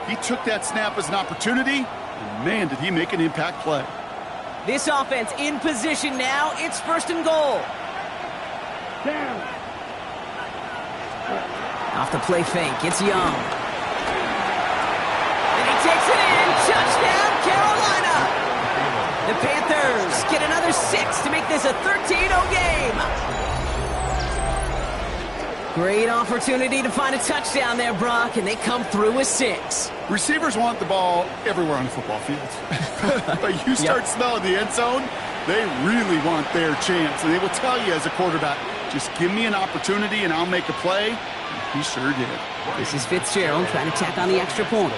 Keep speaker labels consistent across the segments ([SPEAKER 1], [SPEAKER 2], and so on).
[SPEAKER 1] He took that snap as an opportunity, and man, did he make an impact play.
[SPEAKER 2] This offense in position now. It's 1st and goal.
[SPEAKER 3] Down.
[SPEAKER 2] Off the play fake, it's Young. And he takes it in. Touchdown, Carolina. The Panthers get another 6 to make this a 13-0 game. Great opportunity to find a touchdown there, Brock, and they come through with 6.
[SPEAKER 1] Receivers want the ball everywhere on the football field. But you start smelling the end zone, they really want their chance. And they will tell you as a quarterback, just give me an opportunity and I'll make a play. And he sure did.
[SPEAKER 2] This is Fitzgerald trying to tack on the extra point.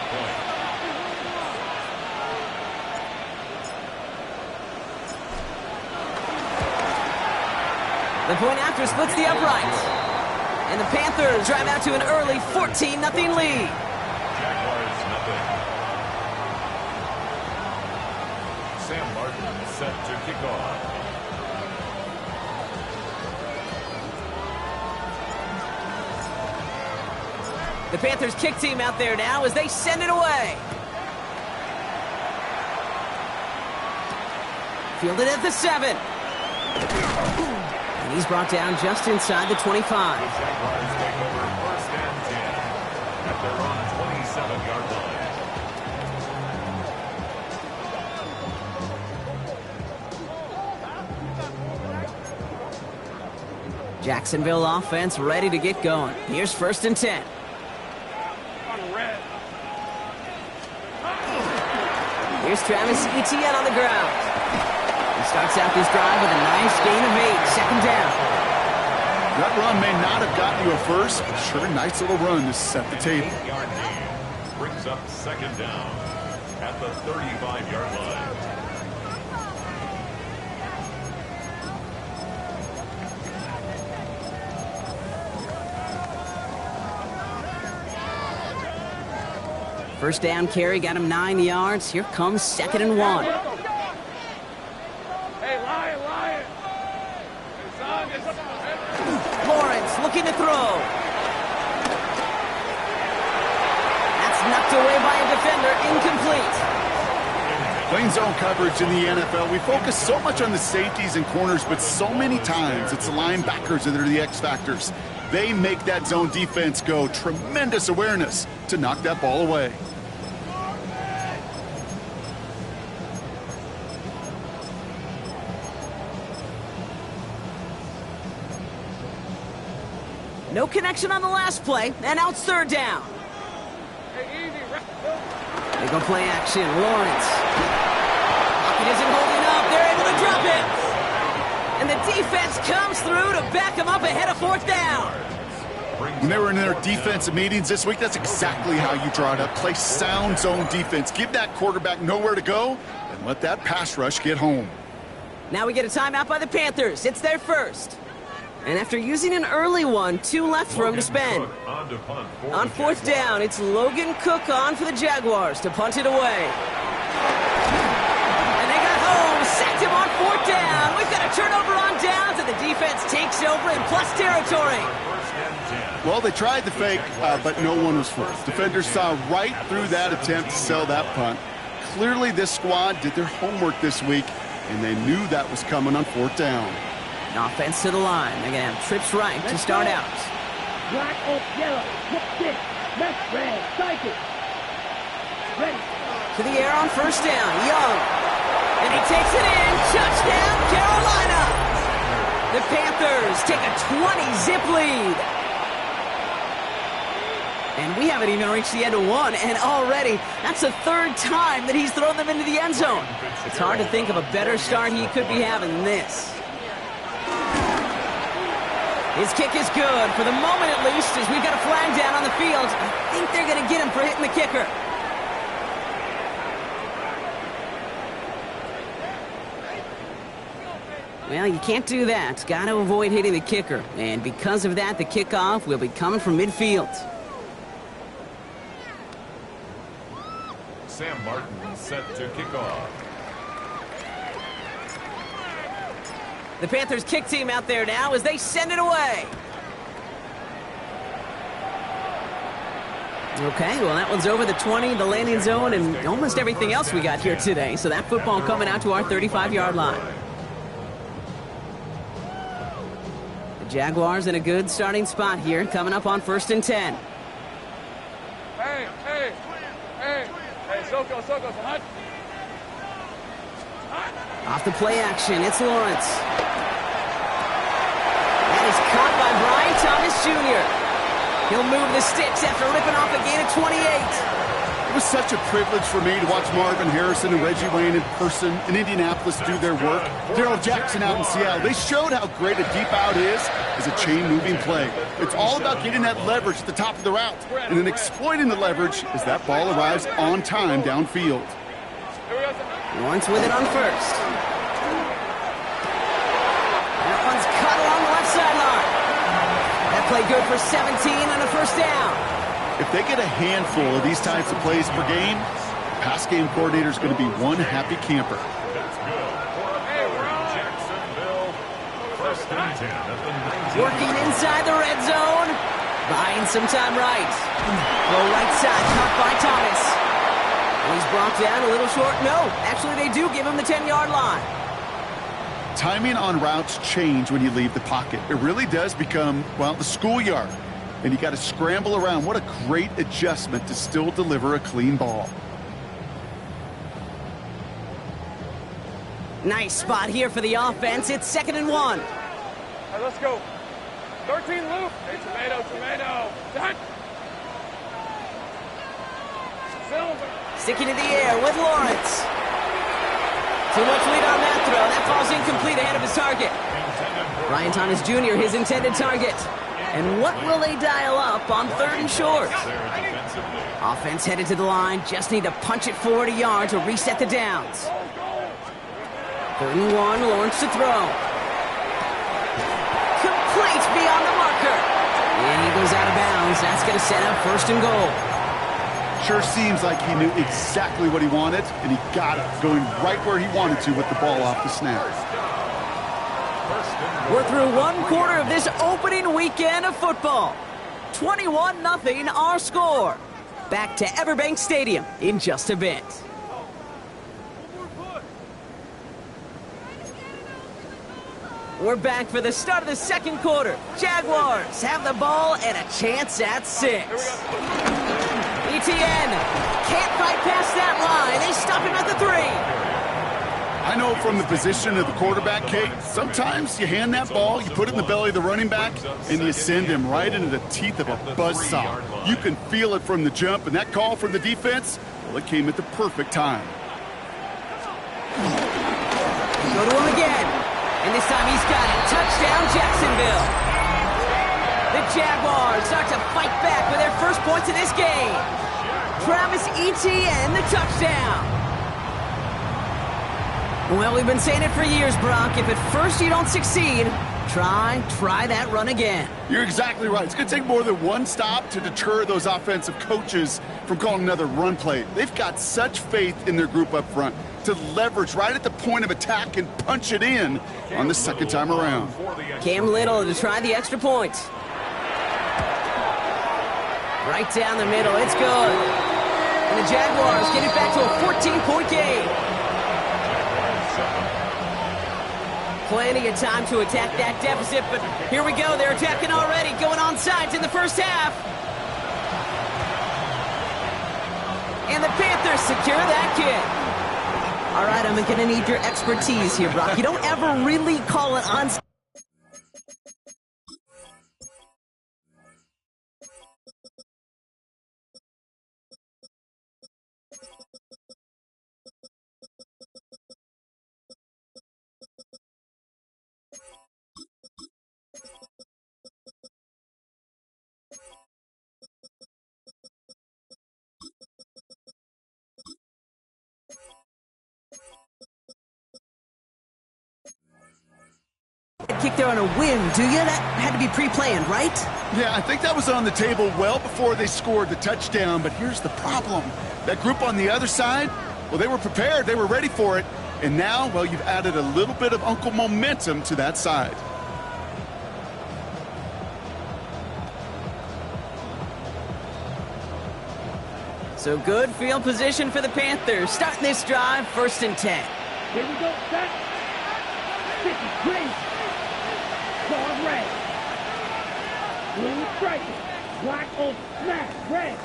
[SPEAKER 2] The point after splits the uprights. And the Panthers drive out to an early 14-0 lead.
[SPEAKER 4] Jaguars nothing. Sam Martin set to kick off.
[SPEAKER 2] The Panthers kick team out there now as they send it away. Fielded at the 7. And he's brought down just inside the 25.
[SPEAKER 4] The Jaguars take over 1st and 10 at their own 27-yard line.
[SPEAKER 2] Jacksonville offense ready to get going. Here's 1st and 10. Here's Travis Etienne on the ground. He starts out this drive with a nice gain of 8, 2nd down.
[SPEAKER 1] That run may not have gotten you a first, but sure, nice little run to set the table.
[SPEAKER 4] 8-yard gain brings up 2nd down at the 35-yard line.
[SPEAKER 2] First down carry got him 9 yards. Here comes 2nd and 1.
[SPEAKER 3] Hey, Lion.
[SPEAKER 2] Lawrence looking to throw. That's knocked away by a defender, incomplete.
[SPEAKER 1] Playing zone coverage in the NFL, we focus so much on the safeties and corners, but so many times it's the linebackers that are the X factors. They make that zone defense go. Tremendous awareness to knock that ball away.
[SPEAKER 2] No connection on the last play, and now it's 3rd down. They go play action. Lawrence. Pocket isn't holding up. They're able to drop it. And the defense comes through to back them up ahead of 4th down.
[SPEAKER 1] When they were in their defensive meetings this week, that's exactly how you draw it up. Play sound zone defense. Give that quarterback nowhere to go and let that pass rush get home.
[SPEAKER 2] Now we get a timeout by the Panthers. It's their first. And after using an early one, 2 left for him to spend. On 4th down, it's Logan Cook on for the Jaguars to punt it away. And they got home, sacked him on 4th down. We've got a turnover on downs, and the defense takes over in plus territory.
[SPEAKER 1] Well, they tried the fake, but no one was forced. Defenders saw right through that attempt to sell that punt. Clearly, this squad did their homework this week, and they knew that was coming on 4th down.
[SPEAKER 2] Offense to the line. They're going to have trips right to start out.
[SPEAKER 3] Black or yellow. Stick. Left, red. Cycle. Ready.
[SPEAKER 2] To the air on 1st down. Young. And he takes it in. Touchdown, Carolina. The Panthers take a 20-zip lead. And we haven't even reached the end of one, and already that's the 3rd time that he's thrown them into the end zone. It's hard to think of a better start he could be having than this. His kick is good, for the moment at least, as we've got a flag down on the field. I think they're going to get him for hitting the kicker. Well, you can't do that. Got to avoid hitting the kicker. And because of that, the kickoff will be coming from midfield.
[SPEAKER 4] Sam Martin set to kick off.
[SPEAKER 2] The Panthers kick team out there now as they send it away. Okay, well, that one's over the 20, the landing zone, and almost everything else we got here today. So that football coming out to our 35-yard line. The Jaguars in a good starting spot here, coming up on 1st and 10.
[SPEAKER 3] Hey, Soko, hot.
[SPEAKER 2] Off the play action, it's Lawrence. That is caught by Brian Thomas Jr. He'll move the sticks after ripping off a gain of 28.
[SPEAKER 1] It was such a privilege for me to watch Marvin Harrison and Reggie Wayne in person in Indianapolis do their work. Darrell Jackson out in Seattle. They showed how great a deep out is as a chain-moving play. It's all about getting that leverage at the top of the route and then exploiting the leverage as that ball arrives on time downfield.
[SPEAKER 2] Lawrence with it on 1st. That one's cut along the left sideline. That play good for 17 and a 1st down.
[SPEAKER 1] If they get a handful of these types of plays per game, the pass game coordinator is going to be one happy camper.
[SPEAKER 4] That's good. Jacksonville, 1st and 10 at the 19.
[SPEAKER 2] Working inside the red zone. Buying some time right. Low right side, caught by Thomas. He's brought down a little short. No, actually they do give him the 10-yard line.
[SPEAKER 1] Timing on routes change when you leave the pocket. It really does become, well, the schoolyard. And you got to scramble around. What a great adjustment to still deliver a clean ball.
[SPEAKER 2] Nice spot here for the offense. It's 2nd and 1.
[SPEAKER 3] All right, let's go. 13 loop. Hey, tomato. Done. Silver.
[SPEAKER 2] Sticking to the air with Lawrence. Too much lead on that throw. That falls incomplete ahead of his target. Brian Thomas Jr., his intended target. And what will they dial up on 3rd and short? Offense headed to the line. Just need to punch it forward a yard to reset the downs. 3rd and 1, Lawrence to throw. Complete beyond the marker. And he goes out of bounds. That's going to set up 1st and goal.
[SPEAKER 1] Sure seems like he knew exactly what he wanted, and he got it, going right where he wanted to with the ball off the snap.
[SPEAKER 2] We're through 1 quarter of this opening weekend of football. 21-0 our score. Back to Everbank Stadium in just a bit. We're back for the start of the 2nd quarter. Jaguars have the ball and a chance at 6. ETN can't fight past that line. They stop him at the 3.
[SPEAKER 1] I know from the position of the quarterback, Kate, sometimes you hand that ball, you put it in the belly of the running back, and you send him right into the teeth of a buzzsaw. You can feel it from the jump, and that call from the defense, well, it came at the perfect time.
[SPEAKER 2] Go to him again. And this time he's got it. Touchdown, Jacksonville. The Jaguars start to fight back with their first points of this game. Travis Etienne, the touchdown. Well, we've been saying it for years, Brock. If at first you don't succeed, try that run again.
[SPEAKER 1] You're exactly right. It's going to take more than one stop to deter those offensive coaches from calling another run play. They've got such faith in their group up front to leverage right at the point of attack and punch it in on the 2nd time around.
[SPEAKER 2] Cam Little to try the extra point. Right down the middle. It's good. And the Jaguars get it back to a 14-point game. Plenty of time to attack that deficit, but here we go. They're attacking already, going on sides in the 1st half. And the Panthers secure that kick. All right, I'm going to need your expertise here, Brock. You don't ever really call it on. Kick there on a whim, do you? That had to be pre-planned, right?
[SPEAKER 1] Yeah, I think that was on the table well before they scored the touchdown, but here's the problem. That group on the other side, well, they were prepared, they were ready for it, and now, well, you've added a little bit of Uncle momentum to that side.
[SPEAKER 2] So good field position for the Panthers. Starting this drive, 1st and 10.
[SPEAKER 5] Here we go, set. 50, green. Dog red. Blue striker. Black oak, smash, red.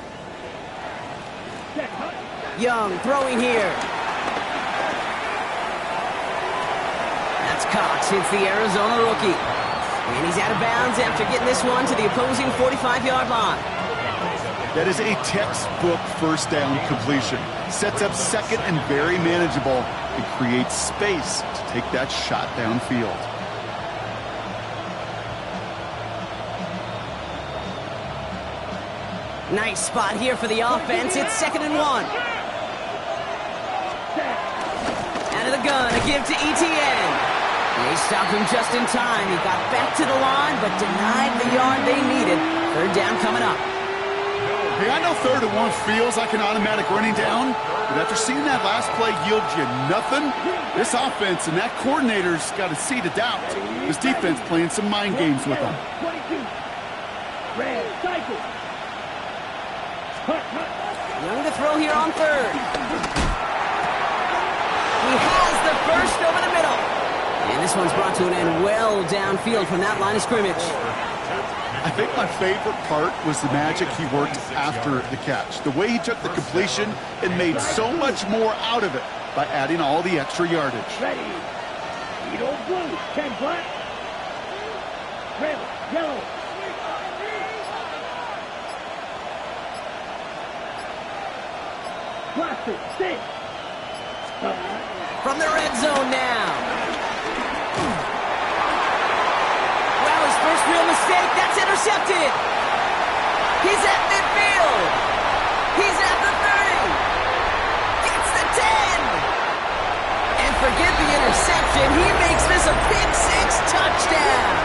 [SPEAKER 5] Set, hut.
[SPEAKER 2] Young throwing here. That's Cox, hits the Arizona rookie. And he's out of bounds after getting this one to the opposing 45-yard line.
[SPEAKER 1] That is a textbook 1st down completion. Sets up 2nd and very manageable and creates space to take that shot downfield.
[SPEAKER 2] Nice spot here for the offense. It's 2nd and 1. Out of the gun, a give to ETN. They stopped him just in time. He got back to the line, but denied the yard they needed. 3rd down coming up.
[SPEAKER 1] Hey, I know 3rd and 1 feels like an automatic running down, but after seeing that last play yield you nothing, this offense and that coordinator's got a seed of doubt. This defense playing some mind games with them.
[SPEAKER 5] 22. Red, cycle. Hut, hut.
[SPEAKER 2] Young to throw here on 3rd. He has the first over the middle. And this one's brought to an end well downfield from that line of scrimmage.
[SPEAKER 1] I think my favorite part was the magic he worked after the catch. The way he took the completion and made so much more out of it by adding all the extra yardage.
[SPEAKER 5] Ready. Edo blue. 10 black. Red, yellow. Blaster, 6.
[SPEAKER 2] From the red zone now. Well, his first real mistake. That's intercepted. He's at midfield. He's at the 30. Gets the 10. And forget the interception. He makes this a pick 6 touchdown.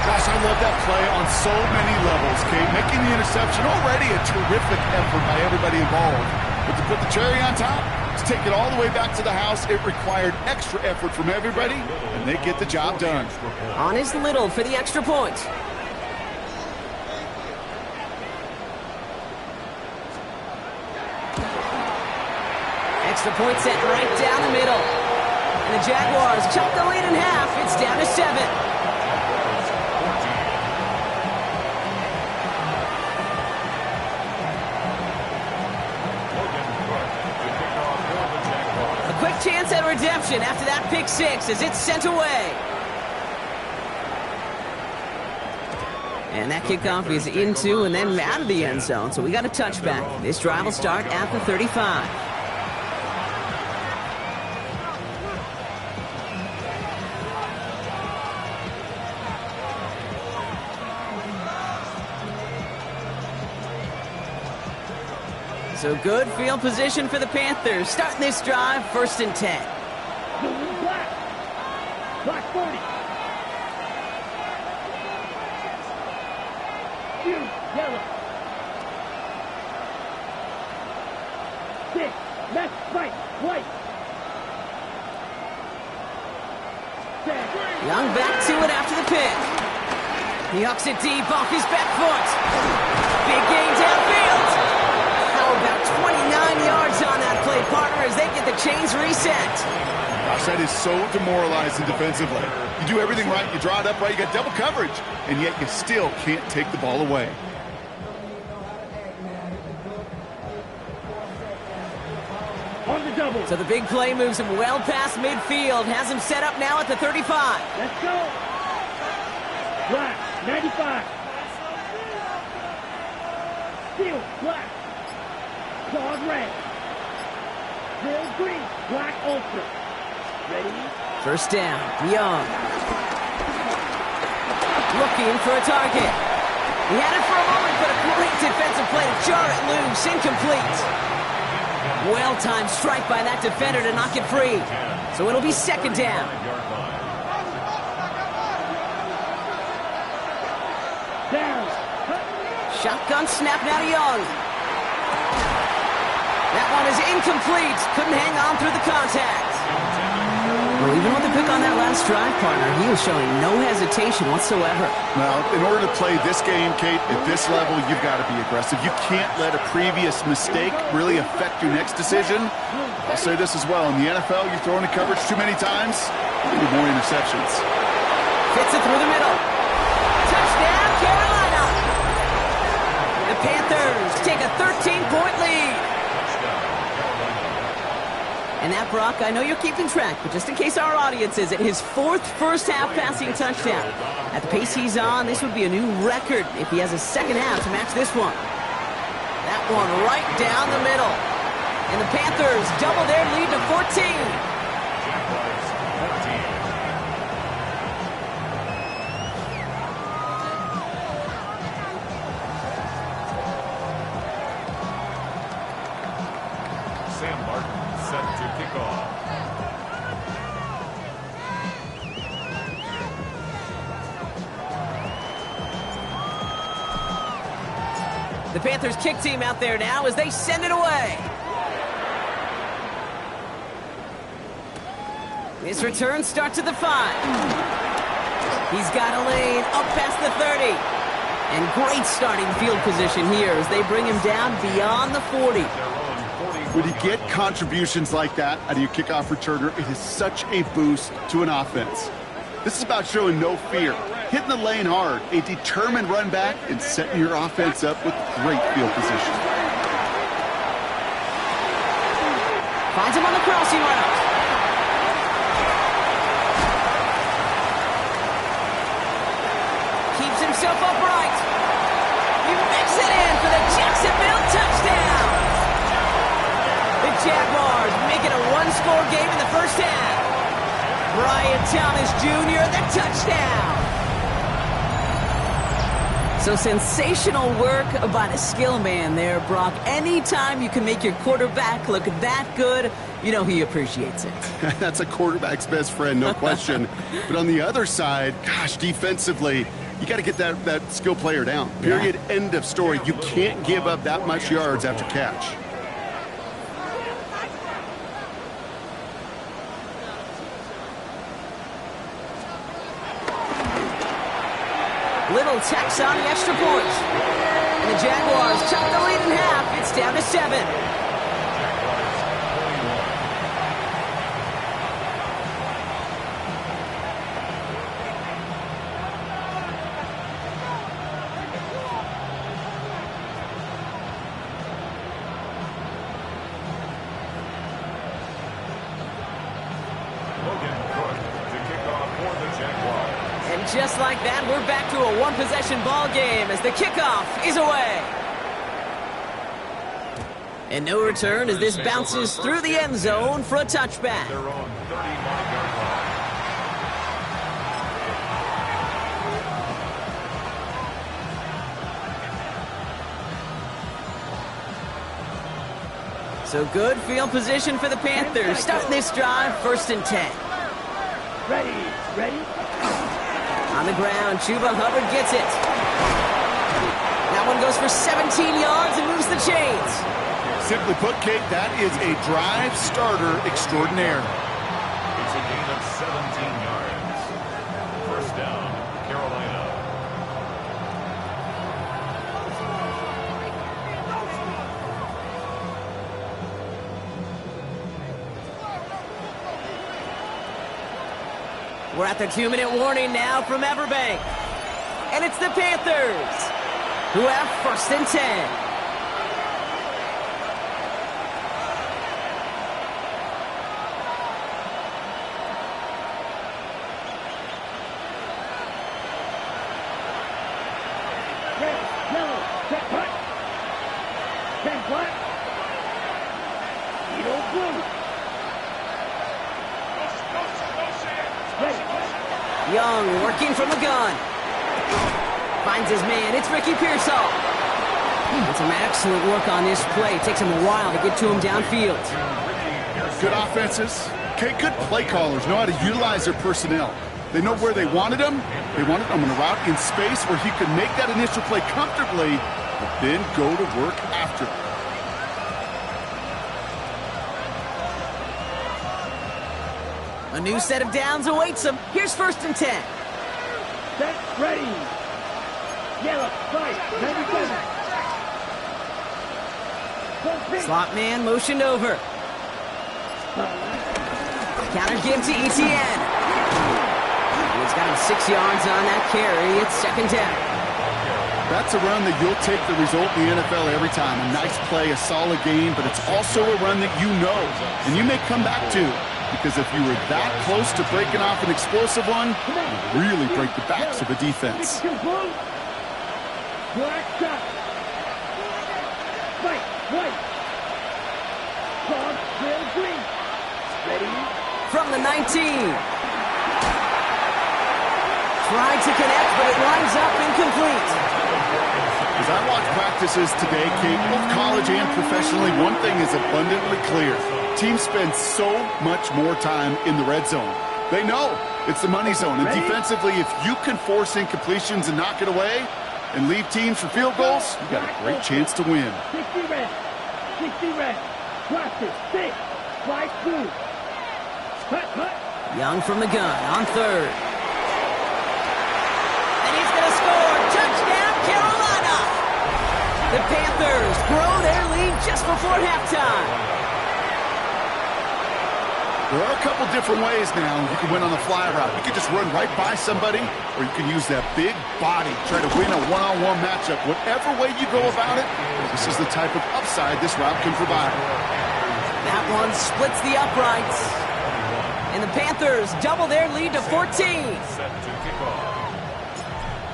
[SPEAKER 1] Gosh, I love that play on so many levels, Kate. Making the interception already a terrific effort by everybody involved. But to put the cherry on top, to take it all the way back to the house, it required extra effort from everybody, and they get the job done.
[SPEAKER 2] On his little for the extra point. Extra point set right down the middle. And the Jaguars chop the lead in half. It's down to 7. Chance at redemption after that pick 6 as it's sent away. And that kickoff is into and then out of the end zone. So we got a touchback. This drive will start at the 35. So good field position for the Panthers. Starting this drive, 1st and 10.
[SPEAKER 5] Blue and black. Black 40. Blue, yellow. 6, left, right, white. 7.
[SPEAKER 2] Young back to it after the pick. He hooks it deep off his back foot. Big gain downfield. About 29 yards on that play, partner, as they get the chains reset.
[SPEAKER 1] Gosh, that is so demoralizing defensively. You do everything right, you draw it up right, you got double coverage, and yet you still can't take the ball away.
[SPEAKER 5] On the double.
[SPEAKER 2] So the big play moves him well past midfield, has him set up now at the 35.
[SPEAKER 5] Let's go. Black, 95. Steel, black. Dog red. Real green. Black ultra. Ready?
[SPEAKER 2] 1st down. Young. Looking for a target. He had it for a moment, but a great defensive play to jar it loose. Incomplete. Well-timed strike by that defender to knock it free. So it'll be 2nd down.
[SPEAKER 5] Down.
[SPEAKER 2] Shotgun snap now to Young. That one is incomplete. Couldn't hang on through the contact. Well, even with the pick on that last drive, partner, he was showing no hesitation whatsoever.
[SPEAKER 1] Well, in order to play this game, Kate, at this level, you've got to be aggressive. You can't let a previous mistake really affect your next decision. I'll say this as well. In the NFL, you throw into coverage too many times, you need more interceptions.
[SPEAKER 2] Fits it through the middle. Touchdown, Carolina! The Panthers take a 13-point lead. And that, Brock, I know you're keeping track, but just in case our audience isn't, his 4th first-half passing touchdown. At the pace he's on, this would be a new record if he has a second half to match this one. That one right down the middle. And the Panthers double their lead to 14. The Panthers kick team out there now as they send it away. This return starts at the 5. He's got a lane up past the 30. And great starting field position here as they bring him down beyond the 40.
[SPEAKER 1] When you get contributions like that out of your kickoff returner, it is such a boost to an offense. This is about showing no fear, hitting the lane hard, a determined run back, and setting your offense up with great field position.
[SPEAKER 2] Finds him on the crossing route. Keeps himself upright. He makes it in for the Jacksonville touchdown. The Jaguars make it a one-score game in the first half. Brian Thomas Jr., the touchdown. So sensational work by the skill man there, Brock. Anytime you can make your quarterback look that good, you know he appreciates it.
[SPEAKER 1] That's a quarterback's best friend, no question. But on the other side, gosh, defensively, you got to get that skill player down. Period, end of story. You can't give up that much yards after catch.
[SPEAKER 2] Little tacks on the extra point. And the Jaguars chop the lead in half. It's down to 7. Just like that, we're back to a one-possession ball game as the kickoff is away. And no return as this bounces through the end zone for a touchback. So good field position for the Panthers. Starting this drive, 1st and 10.
[SPEAKER 5] Ready?
[SPEAKER 2] On the ground, Chuba Hubbard gets it. That one goes for 17 yards and moves the chains.
[SPEAKER 1] Simply put, Kate, that is a drive starter extraordinaire.
[SPEAKER 4] It's a gain of 17 yards. First down, Carolina.
[SPEAKER 2] We're at the 2-minute warning now from Everbank. And it's the Panthers who have 1st and 10. Young working from the gun. Finds his man. It's Ricky Pearsall. And some excellent work on this play. Takes him a while to get to him downfield.
[SPEAKER 1] Good offenses. Okay, good play callers know how to utilize their personnel. They know where they wanted him. They wanted him on a route in space where he could make that initial play comfortably, but then go to work after.
[SPEAKER 2] A new set of downs awaits them. Here's 1st and 10.
[SPEAKER 5] Set, ready. Yellow, right, 97.
[SPEAKER 2] Slot man motioned over. Counter give to Etienne. He's got him 6 yards on that carry. It's 2nd down.
[SPEAKER 1] That's a run that you'll take the result in the NFL every time. A nice play, a solid game, but it's also a run that you know and you may come back to. Because if you were that close to breaking off an explosive one, you really break the backs of a defense.
[SPEAKER 5] Black shot. Right, right. Cross, trail green. Ready.
[SPEAKER 2] From the 19. Tried to connect, but it winds up incomplete.
[SPEAKER 1] As I watch practices today, Kate, both college and professionally, one thing is abundantly clear. Teams spend so much more time in the red zone. They know it's the money zone. And defensively, if you can force incompletions and knock it away and leave teams for field goals, you've got a great chance to win.
[SPEAKER 5] 60 red. 60 red. Watch it. 6. Slide through. Cut, cut.
[SPEAKER 2] Young from the gun on 3rd. And he's going to score. Touchdown, Carolina. The Panthers grow their lead just before halftime.
[SPEAKER 1] There are a couple different ways now. You can win on the fly route. You can just run right by somebody, or you can use that big body, try to win a one-on-one matchup. Whatever way you go about it, this is the type of upside this route can provide.
[SPEAKER 2] That one splits the uprights. And the Panthers double their lead to 14.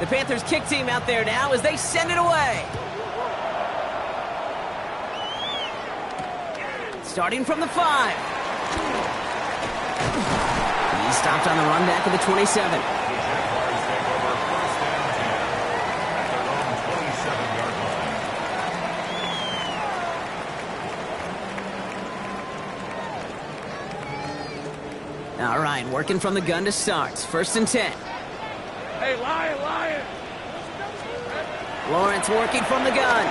[SPEAKER 2] The Panthers kick team out there now as they send it away. Starting from the 5. He stopped on the run back of the 27. All right, working from the gun to start. 1st and 10.
[SPEAKER 3] Hey, Lion!
[SPEAKER 2] Lawrence working from the gun.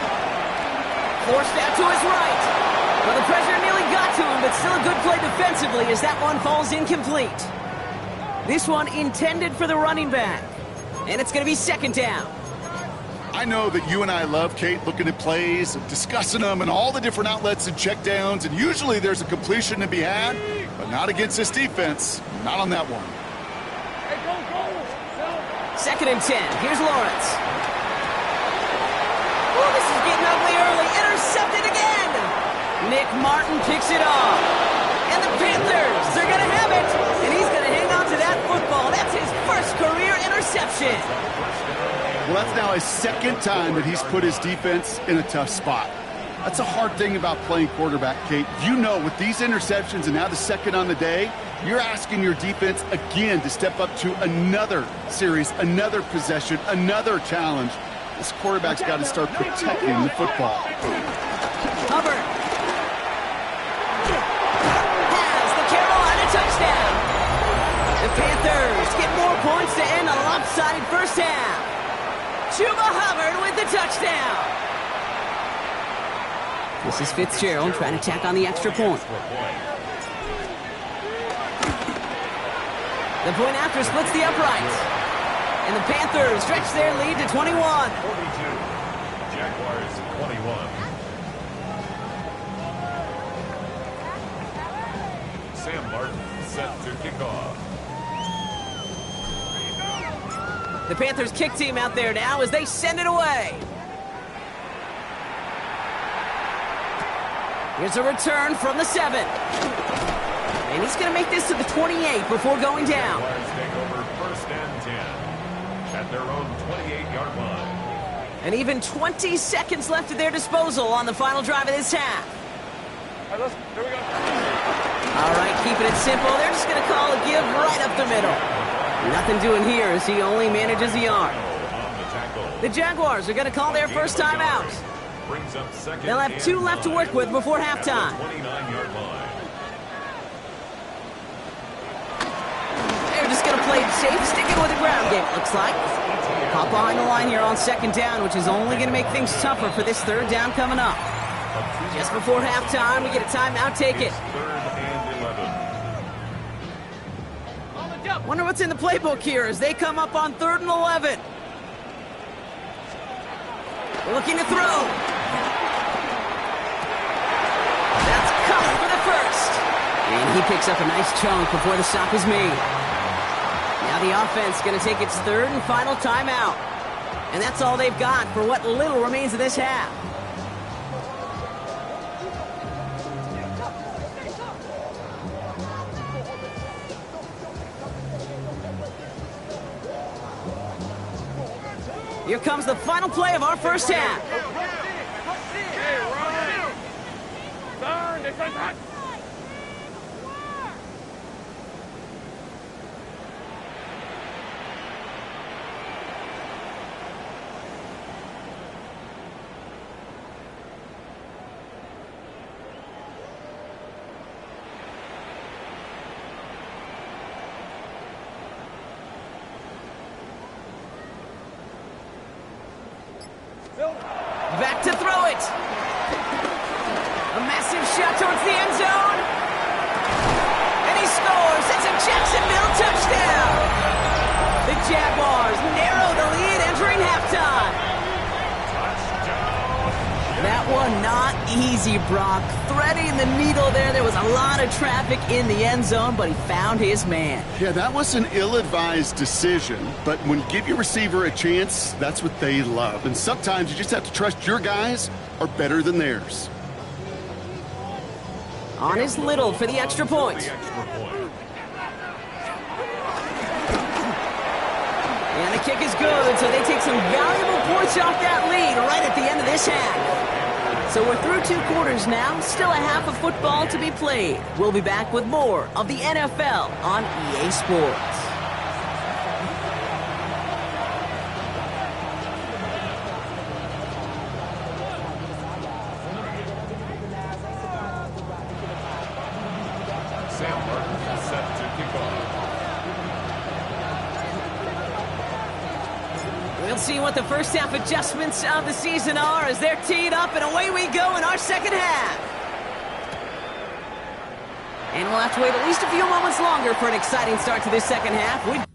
[SPEAKER 2] Forced out to his right. Well, the pressure nearly got to him, but still a good play defensively as that one falls incomplete. This one intended for the running back. And it's going to be 2nd down.
[SPEAKER 1] I know that you and I love, Kate, looking at plays, discussing them, and all the different outlets and checkdowns, and usually there's a completion to be had, but not against this defense. Not on that one.
[SPEAKER 3] Hey, go!
[SPEAKER 2] 2nd and 10. Here's Lawrence. Oh, this is getting ugly early. Intercepted again. Nick Martin picks it off. And the Panthers, they're going to have it. And he's going to hang on to that football. That's his first career interception.
[SPEAKER 1] Well, that's now his 2nd time that he's put his defense in a tough spot. That's a hard thing about playing quarterback, Kate. You know, with these interceptions and now the 2nd on the day, you're asking your defense again to step up to another series, another possession, another challenge. This quarterback's got to start protecting the football.
[SPEAKER 2] Hubbard has the Carolina touchdown. The Panthers get more points to end a lopsided first half. Chuba Hubbard with the touchdown. This is Fitzgerald trying to tack on the extra point. The point after splits the uprights. And the Panthers stretch their lead to 21.
[SPEAKER 4] 42. Jaguars 21. Sam Martin set to kick off.
[SPEAKER 2] The Panthers kick team out there now as they send it away. Here's a return from the 7. And he's going to make this to the 28 before going down.
[SPEAKER 4] Jaguars take over 1st and 10 at their own 28-yard line.
[SPEAKER 2] And even 20 seconds left at their disposal on the final drive of this half.
[SPEAKER 3] All right, here we go.
[SPEAKER 2] All right, keeping it simple. They're just going to call a give right up the middle. Nothing doing here as he only manages a yard. The Jaguars are going to call their first time out. They'll have 2 left to work with before halftime. They're just going to play it safe, sticking with the ground game, it looks like. Pop behind the line here on 2nd down, which is only going to make things tougher for this 3rd down coming up. Just before halftime, we get a timeout. Take it. Wonder what's in the playbook here as they come up on 3rd and 11. Looking to throw. That's Cup for the first. And he picks up a nice chunk before the stop is made. Now the offense going to take its 3rd and final timeout. And that's all they've got for what little remains of this half. Here comes the final play of our first half.
[SPEAKER 3] Hey, Ryan! Turn, defense, hot!
[SPEAKER 2] Back to throw it. A massive shot towards the end zone. And he scores. It's a Jacksonville touchdown. The Jaguars narrow the lead entering halftime. That one not easy, Brock. Threading the needle there. There was a lot of traffic in the end zone, but he found his man.
[SPEAKER 1] Yeah, that was an ill-advised decision, but when you give your receiver a chance, that's what they love. And sometimes you just have to trust your guys are better than theirs.
[SPEAKER 2] On is Little for the extra point. And the kick is good, so they take some valuable points off that lead right at the end of this half. So we're through 2 quarters now, still a half of football to be played. We'll be back with more of the NFL on EA Sports.
[SPEAKER 4] Sam Martin is set to kick off.
[SPEAKER 2] We'll see what the first half adjustments of the season are as they're teed up, and away we go in our second half. And we'll have to wait at least a few moments longer for an exciting start to this second half.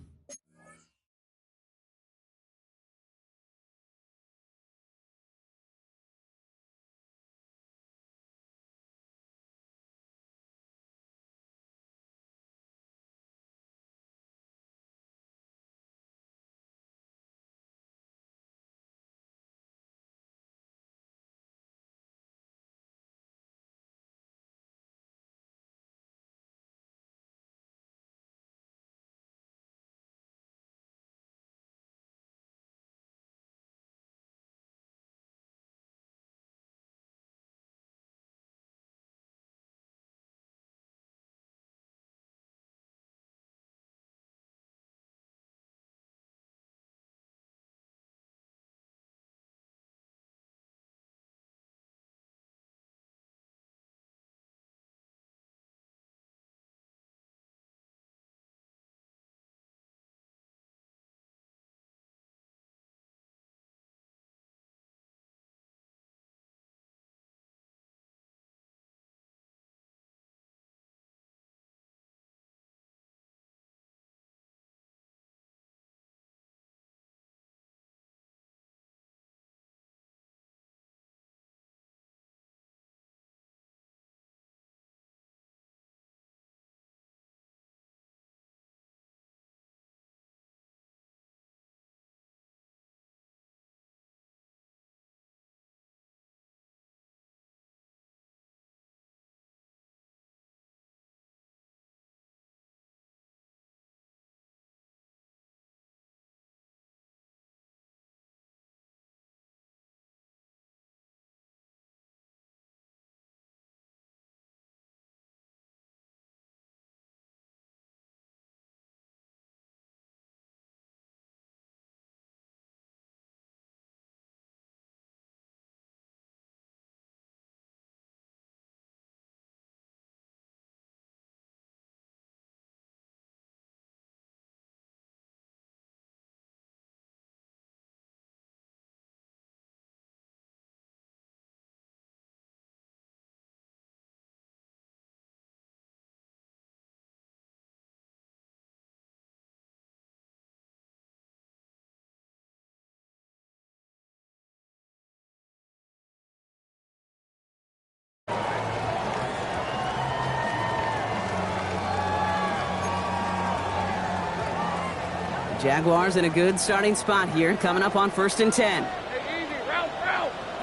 [SPEAKER 2] Jaguars in a good starting spot here, coming up on 1st and 10.
[SPEAKER 3] Hey, easy. Route.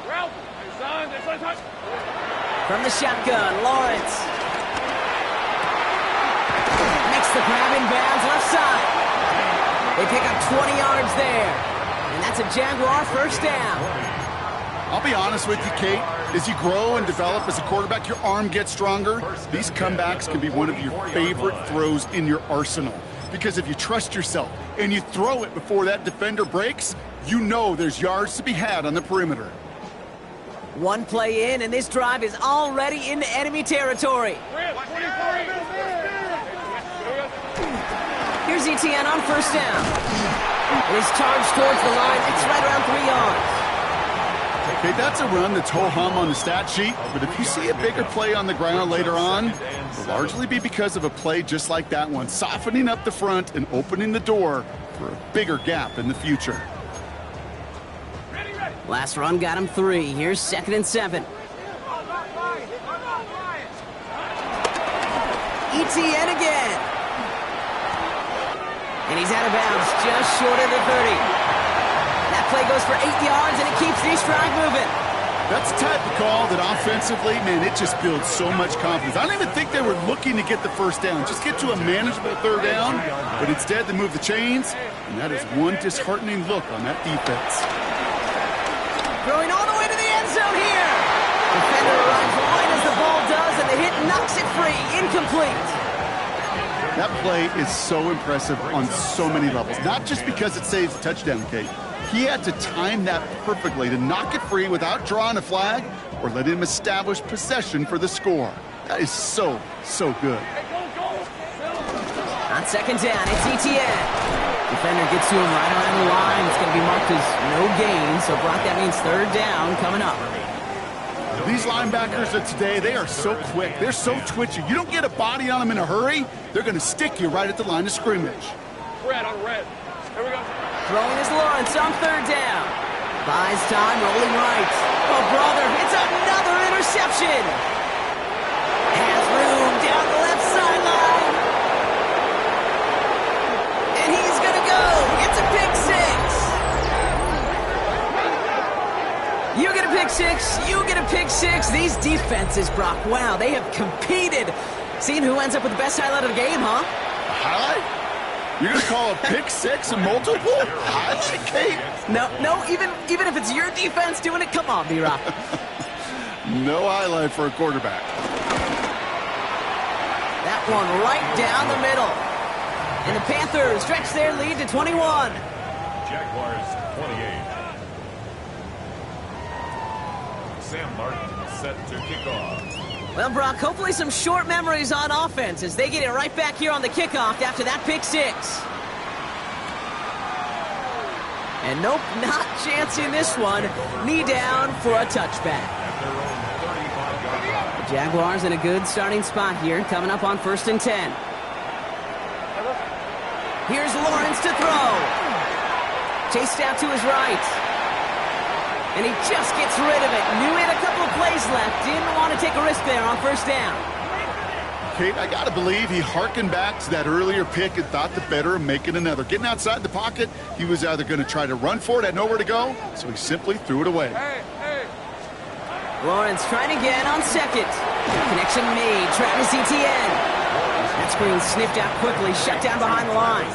[SPEAKER 3] Hey, son, this one's hot.
[SPEAKER 2] From the shotgun, Lawrence. Makes the grab in bounds left side. They pick up 20 yards there. And that's a Jaguar first down.
[SPEAKER 1] I'll be honest with you, Kate. As you grow and develop as a quarterback, your arm gets stronger. These comebacks can be one of your favorite throws in your arsenal. Because if you trust yourself and you throw it before that defender breaks, you know there's yards to be had on the perimeter.
[SPEAKER 2] One play in, and this drive is already into enemy territory. Here's ETN on first down. And he's charged towards the line. It's right around 3 yards.
[SPEAKER 1] Okay, that's a run that's ho-hum on the stat sheet, but if you see a bigger play on the ground later on, it'll largely be because of a play just like that one, softening up the front and opening the door for a bigger gap in the future.
[SPEAKER 2] Last run got him 3. Here's 2nd and 7. ETN again. And he's out of bounds, just short of the 30. That play goes for 8 yards, and it keeps this drive moving.
[SPEAKER 1] That's the type of call that offensively, man, it just builds so much confidence. I don't even think they were looking to get the first down, just get to a manageable 3rd down, but instead they move the chains, and that is one disheartening look on that defense.
[SPEAKER 2] Throwing all the way to the end zone here. Defender arrives right as the ball does, and the hit knocks it free. Incomplete.
[SPEAKER 1] That play is so impressive on so many levels, not just because it saves a touchdown, Kate. He had to time that perfectly to knock it free without drawing a flag or let him establish possession for the score. That is so good.
[SPEAKER 2] On 2nd down, it's ETN. Defender gets to him right around the line. It's going to be marked as no gain, so Brock, that means 3rd down coming up.
[SPEAKER 1] These linebackers of today, they are so quick. They're so twitchy. You don't get a body on them in a hurry, they're going to stick you right at the line of scrimmage.
[SPEAKER 3] Red on red. Here we go.
[SPEAKER 2] Throwing is Lawrence on 3rd down. Buys time, rolling right. Oh, brother, it's another interception. Has room down the left sideline. And he's going to go. It's a pick 6. You get a pick 6. You get a pick 6. These defenses, Brock, wow, they have competed. Seeing who ends up with the best highlight of the game, huh?
[SPEAKER 1] Highlight? You're going to call a pick 6 a multiple? Highlight, Kate?
[SPEAKER 2] No, even if it's your defense doing it, come on, B-Rock.
[SPEAKER 1] No highlight for a quarterback.
[SPEAKER 2] That one right down the middle. And the Panthers stretch their lead to 21.
[SPEAKER 4] Jaguars 28. Sam Martin set to kick off.
[SPEAKER 2] Well, Brock, hopefully some short memories on offense as they get it right back here on the kickoff after that pick 6. And nope, not chancing this one. Knee down for a touchback. The Jaguars in a good starting spot here, coming up on 1st and 10. Here's Lawrence to throw. Chased out to his right. And he just gets rid of it. Knew he had a couple of plays left. Didn't want to take a risk there on 1st down.
[SPEAKER 1] Kate, I got to believe he hearkened back to that earlier pick and thought the better of making another. Getting outside the pocket, he was either going to try to run for it, had nowhere to go, so he simply threw it away.
[SPEAKER 3] Hey.
[SPEAKER 2] Lawrence trying again on 2nd. Connection made. Travis Etienne. That screen sniffed out quickly, shut down behind the line.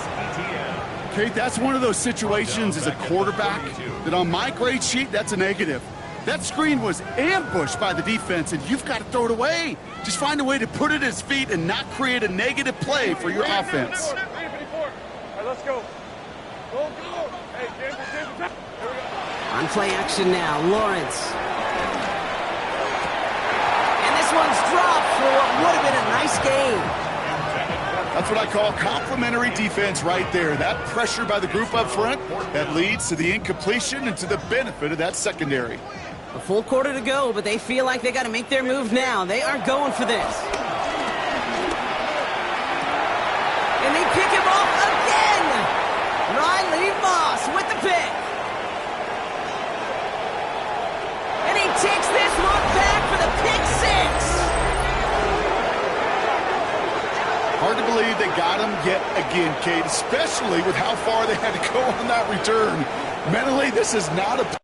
[SPEAKER 1] Kate, that's one of those situations as a quarterback that on my grade sheet, that's a negative. That screen was ambushed by the defense, and you've got to throw it away. Just find a way to put it at his feet and not create a negative play for your offense.
[SPEAKER 3] All right, let's go. Go. Hey, James. Here we go.
[SPEAKER 2] On play action now, Lawrence. And this one's dropped for what would have been a nice game.
[SPEAKER 1] That's what I call complimentary defense right there. That pressure by the group up front, that leads to the incompletion and to the benefit of that secondary.
[SPEAKER 2] A full quarter to go, but they feel like they got to make their move now. They are going for this. And they pick him off again. Riley Moss with the pick. And he takes this one back for the pick 6.
[SPEAKER 1] Hard to believe they got him yet again, Kate, especially with how far they had to go on that return. Mentally, this is not a